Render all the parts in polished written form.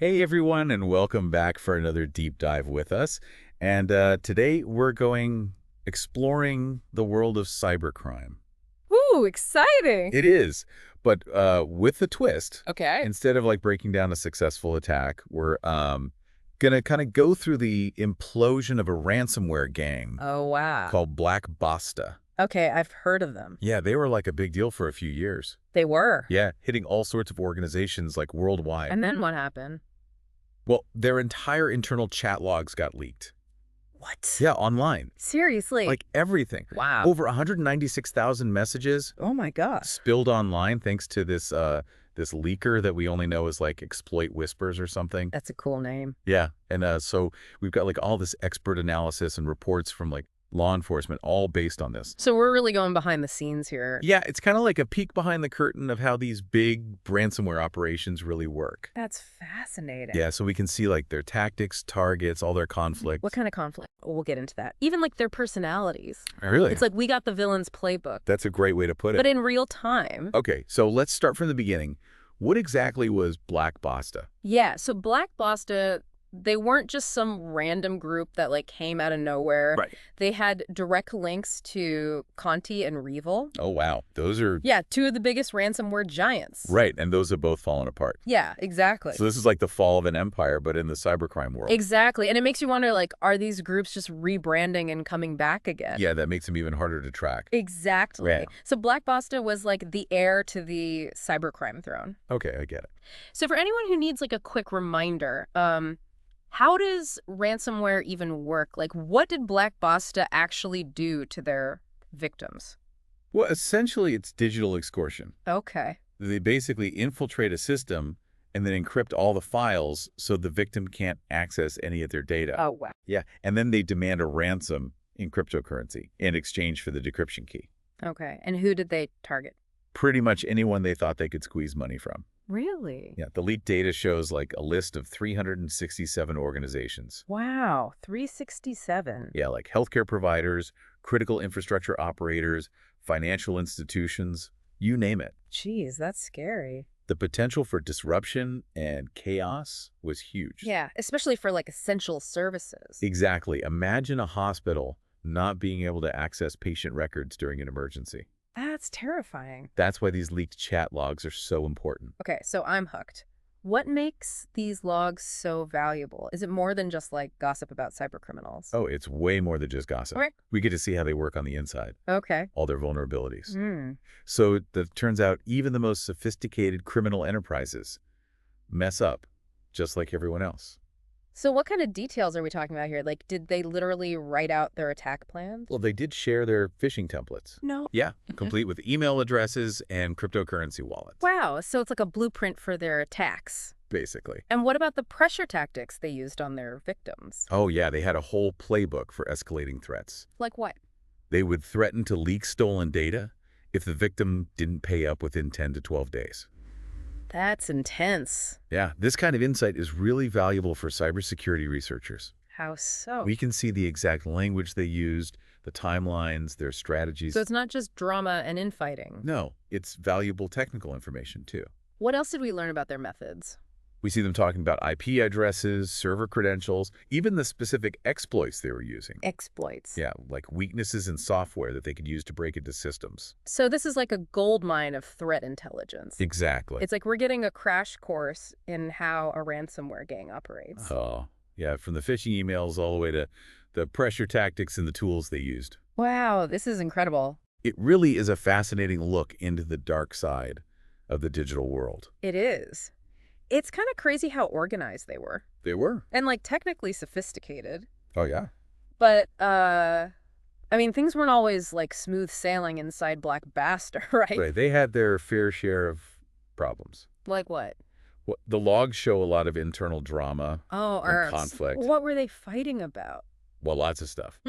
Hey everyone, and welcome back for another deep dive with us. And today we're going exploring the world of cybercrime. Ooh, exciting. It is, but with a twist. Okay. Instead of like breaking down a successful attack, we're gonna kind of go through the implosion of a ransomware gang Oh, wow. called Black Basta. Okay, I've heard of them. Yeah, they were like a big deal for a few years. They were. Yeah, hitting all sorts of organizations like worldwide. And then what happened? Well, their entire internal chat logs got leaked. What? Yeah, online. Seriously? Like everything. Wow. Over 196,000 messages Oh my gosh. spilled online thanks to this leaker that we only know as like Exploit Whispers or something. That's a cool name. Yeah, and so we've got like all this expert analysis and reports from like law enforcement all based on this. So we're really going behind the scenes here. Yeah, it's kind of like a peek behind the curtain of how these big ransomware operations really work. That's fascinating. Yeah, so we can see like their tactics, targets, all their conflicts. What kind of conflict? We'll get into that. Even like their personalities. Really? It's like we got the villain's playbook, That's a great way to put it. but in real time. Okay, so let's start from the beginning. What exactly was Black Basta? Yeah, so Black Basta, they weren't just some random group that like came out of nowhere. Right. They had direct links to Conti and Revel. Oh, wow. Those are... Yeah, two of the biggest ransomware giants. Right, and those have both fallen apart. Yeah, exactly. So this is like the fall of an empire, but in the cybercrime world. Exactly. And it makes you wonder, like, are these groups just rebranding and coming back again? Yeah, that makes them even harder to track. Exactly. Yeah. So Black Basta was like the heir to the cybercrime throne. Okay, I get it. So for anyone who needs like a quick reminder, how does ransomware even work? Like, what did Black Basta actually do to their victims? Well, essentially, it's digital extortion. Okay. They basically infiltrate a system and then encrypt all the files so the victim can't access any of their data. Oh, wow. Yeah, and then they demand a ransom in cryptocurrency in exchange for the decryption key. Okay. And who did they target? Pretty much anyone they thought they could squeeze money from. Really? Yeah, the leaked data shows like a list of 367 organizations. Wow. 367. Yeah, like healthcare providers, critical infrastructure operators, financial institutions, you name it. Jeez, that's scary. The potential for disruption and chaos was huge. Yeah, especially for like essential services. Exactly. Imagine a hospital not being able to access patient records during an emergency. That's terrifying. That's why these leaked chat logs are so important. Okay, so I'm hooked. What makes these logs so valuable? Is it more than just like gossip about cybercriminals? Oh, it's way more than just gossip. Okay. We get to see how they work on the inside, Okay. all their vulnerabilities. Hmm. So it turns out even the most sophisticated criminal enterprises mess up just like everyone else. So what kind of details are we talking about here? Like, did they literally write out their attack plans? Well, they did share their phishing templates. No. Yeah, complete with email addresses and cryptocurrency wallets. Wow, so it's like a blueprint for their attacks. Basically. And what about the pressure tactics they used on their victims? Oh, yeah, they had a whole playbook for escalating threats. Like what? They would threaten to leak stolen data if the victim didn't pay up within 10 to 12 days. That's intense. Yeah, this kind of insight is really valuable for cybersecurity researchers. How so? We can see the exact language they used, the timelines, their strategies. So it's not just drama and infighting. No, it's valuable technical information, too. What else did we learn about their methods? We see them talking about IP addresses, server credentials, even the specific exploits they were using. Exploits. Yeah, like weaknesses in software that they could use to break into systems. So this is like a gold mine of threat intelligence. Exactly. It's like we're getting a crash course in how a ransomware gang operates. Oh, yeah, from the phishing emails all the way to the pressure tactics and the tools they used. Wow, this is incredible. It really is a fascinating look into the dark side of the digital world. It is. It's kind of crazy how organized they were. They were. And like technically sophisticated. Oh, yeah. But, I mean, things weren't always like smooth sailing inside Black Basta, right? Right. They had their fair share of problems. Like what? Well, the logs show a lot of internal drama Oh, and conflict. What were they fighting about? Well, lots of stuff.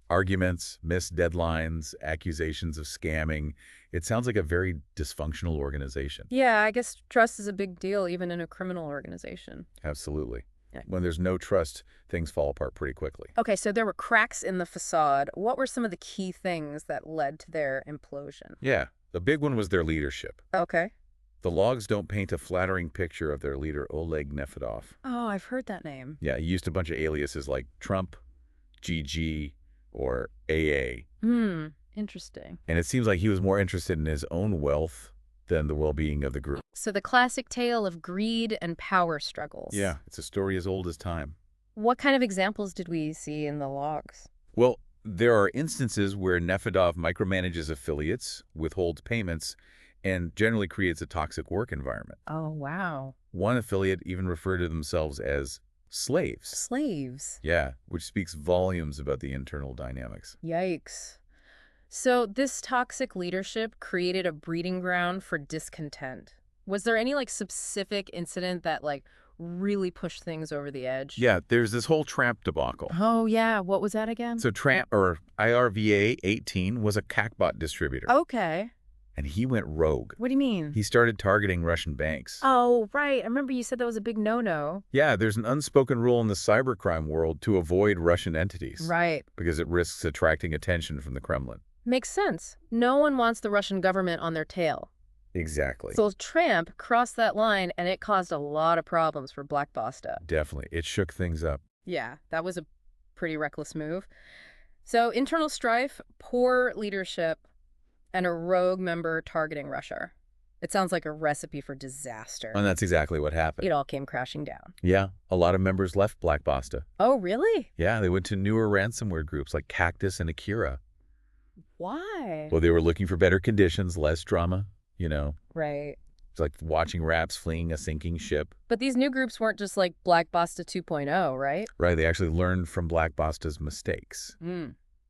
Arguments, missed deadlines, accusations of scamming. It sounds like a very dysfunctional organization. Yeah, I guess trust is a big deal even in a criminal organization. Absolutely. Yeah. When there's no trust, things fall apart pretty quickly. Okay, so there were cracks in the facade. What were some of the key things that led to their implosion? Yeah, the big one was their leadership. Okay. The logs don't paint a flattering picture of their leader, Oleg Nefedov. Oh, I've heard that name. Yeah, he used a bunch of aliases like Trump, GG, or AA. Interesting. And it seems like he was more interested in his own wealth than the well-being of the group. So the classic tale of greed and power struggles. Yeah, it's a story as old as time. What kind of examples did we see in the logs? Well, there are instances where Nefedov micromanages affiliates, withholds payments, and generally creates a toxic work environment. Oh, wow. One affiliate even referred to themselves as slaves. Slaves. Yeah, which speaks volumes about the internal dynamics. Yikes. So this toxic leadership created a breeding ground for discontent. Was there any specific incident that really pushed things over the edge? Yeah, there's this whole Tramp debacle. Oh, yeah. What was that again? So Tramp, or IRVA 18, was a CACbot distributor. Okay. And he went rogue. What do you mean? He started targeting Russian banks. Oh, right. I remember you said that was a big no-no. Yeah, there's an unspoken rule in the cybercrime world to avoid Russian entities. Right. Because it risks attracting attention from the Kremlin. Makes sense. No one wants the Russian government on their tail. Exactly. So Tramp crossed that line, and it caused a lot of problems for Black Basta. Definitely. It shook things up. Yeah, that was a pretty reckless move. So internal strife, poor leadership, and a rogue member targeting Russia. It sounds like a recipe for disaster. And that's exactly what happened. It all came crashing down. Yeah, a lot of members left Black Basta. Oh, really? Yeah, they went to newer ransomware groups like Cactus and Akira. Why? Well, they were looking for better conditions, less drama, Right. It's like watching rats fleeing a sinking ship. But these new groups weren't just like Black Basta 2.0, right? Right, they actually learned from Black Basta's mistakes.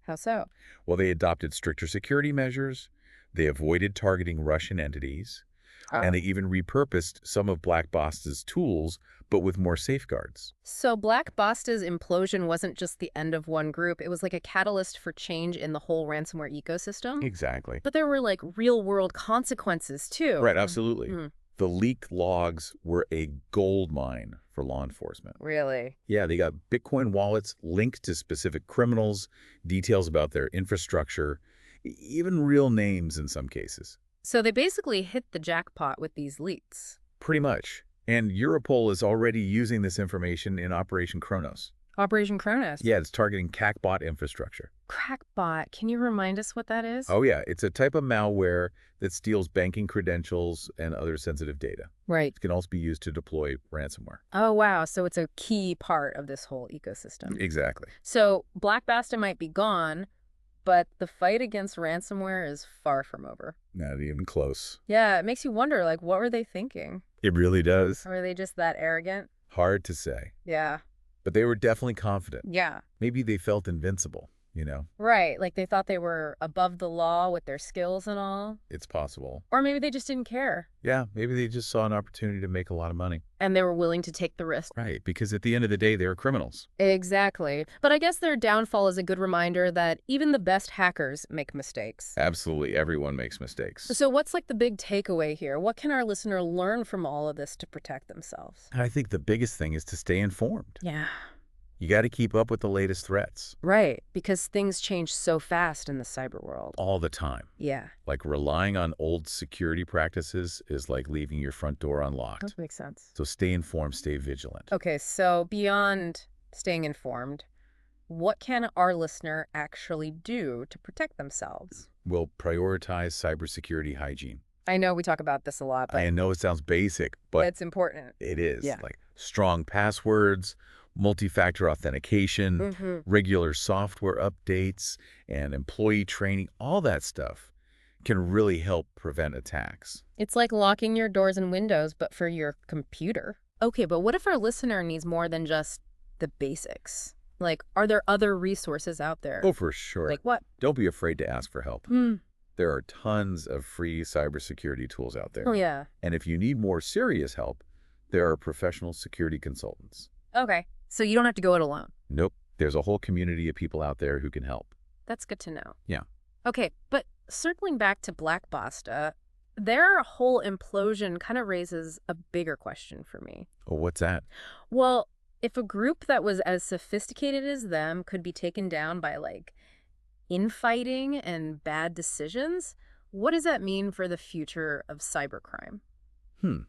How so? Well, they adopted stricter security measures, they avoided targeting Russian entities, and they even repurposed some of Black Basta's tools, but with more safeguards. So Black Basta's implosion wasn't just the end of one group. It was like a catalyst for change in the whole ransomware ecosystem. Exactly. But there were real-world consequences, too. Right, absolutely. The leaked logs were a gold mine for law enforcement. Really? Yeah, they got Bitcoin wallets linked to specific criminals, details about their infrastructure, even real names in some cases. So they basically hit the jackpot with these leaks. Pretty much. And Europol is already using this information in Operation Kronos. Operation Cronus? Yeah, it's targeting CACbot infrastructure. Crackbot. Can you remind us what that is? Oh, yeah. It's a type of malware that steals banking credentials and other sensitive data. Right. It can also be used to deploy ransomware. Oh, wow. So it's a key part of this whole ecosystem. Exactly. So Black Basta might be gone, but the fight against ransomware is far from over. Not even close. Yeah, it makes you wonder, what were they thinking? It really does. Were they just that arrogant? Hard to say. Yeah. But they were definitely confident. Yeah. Maybe they felt invincible, Right. They thought they were above the law with their skills and all. It's possible. Or maybe they just didn't care. Yeah, maybe they just saw an opportunity to make a lot of money. And they were willing to take the risk. Right, because at the end of the day, they're criminals. Exactly. But I guess their downfall is a good reminder that even the best hackers make mistakes. Absolutely, everyone makes mistakes. So what's the big takeaway here? What can our listener learn from all of this to protect themselves? I think the biggest thing is to stay informed. Yeah. You got to keep up with the latest threats. Right, because things change so fast in the cyber world. All the time. Yeah. Like relying on old security practices is like leaving your front door unlocked. That makes sense. So stay informed, stay vigilant. Okay, so beyond staying informed, what can our listener actually do to protect themselves? We'll prioritize cybersecurity hygiene. I know we talk about this a lot, but I know it sounds basic, but it's important. it is. Yeah. Like strong passwords, multi-factor authentication, regular software updates, and employee training, all that stuff can really help prevent attacks. It's like locking your doors and windows, but for your computer. Okay, but what if our listener needs more than just the basics? Are there other resources out there? Oh, for sure. Like what? Don't be afraid to ask for help. There are tons of free cybersecurity tools out there. Oh, yeah. And if you need more serious help, there are professional security consultants. Okay, so you don't have to go it alone. Nope. There's a whole community of people out there who can help. That's good to know. Yeah. Okay, but circling back to Black Basta, their whole implosion kind of raises a bigger question for me. Oh, what's that? Well, if a group that was as sophisticated as them could be taken down by infighting and bad decisions, what does that mean for the future of cybercrime?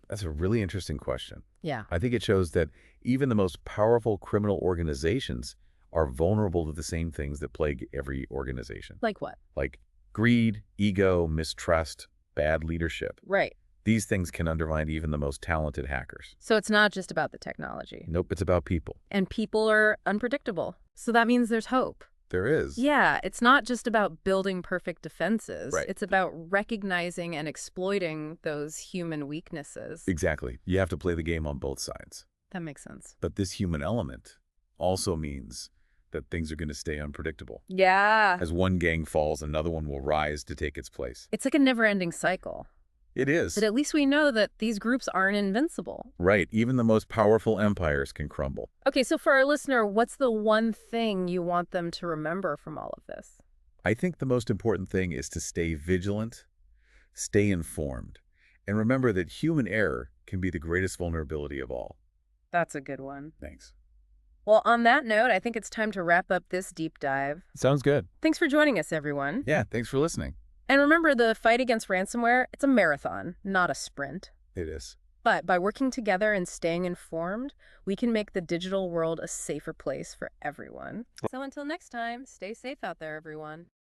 That's a really interesting question. Yeah. I think it shows that even the most powerful criminal organizations are vulnerable to the same things that plague every organization, Like what? like greed, ego, mistrust, bad leadership. Right. These things can undermine even the most talented hackers. So it's not just about the technology. Nope, it's about people. And people are unpredictable. So that means there's hope. There is. Yeah, it's not just about building perfect defenses. Right. It's about recognizing and exploiting those human weaknesses. Exactly. You have to play the game on both sides. That makes sense. But this human element also means that things are going to stay unpredictable. Yeah. As one gang falls, another one will rise to take its place. It's like a never-ending cycle. It is. But at least we know that these groups aren't invincible. Right. Even the most powerful empires can crumble. Okay, so for our listener, what's the one thing you want them to remember from all of this? I think the most important thing is to stay vigilant, stay informed, and remember that human error can be the greatest vulnerability of all. That's a good one. Thanks. Well, on that note, I think it's time to wrap up this deep dive. Sounds good. Thanks for joining us, everyone. Yeah, thanks for listening. And remember, the fight against ransomware, it's a marathon, not a sprint. It is. But by working together and staying informed, we can make the digital world a safer place for everyone. So until next time, stay safe out there, everyone.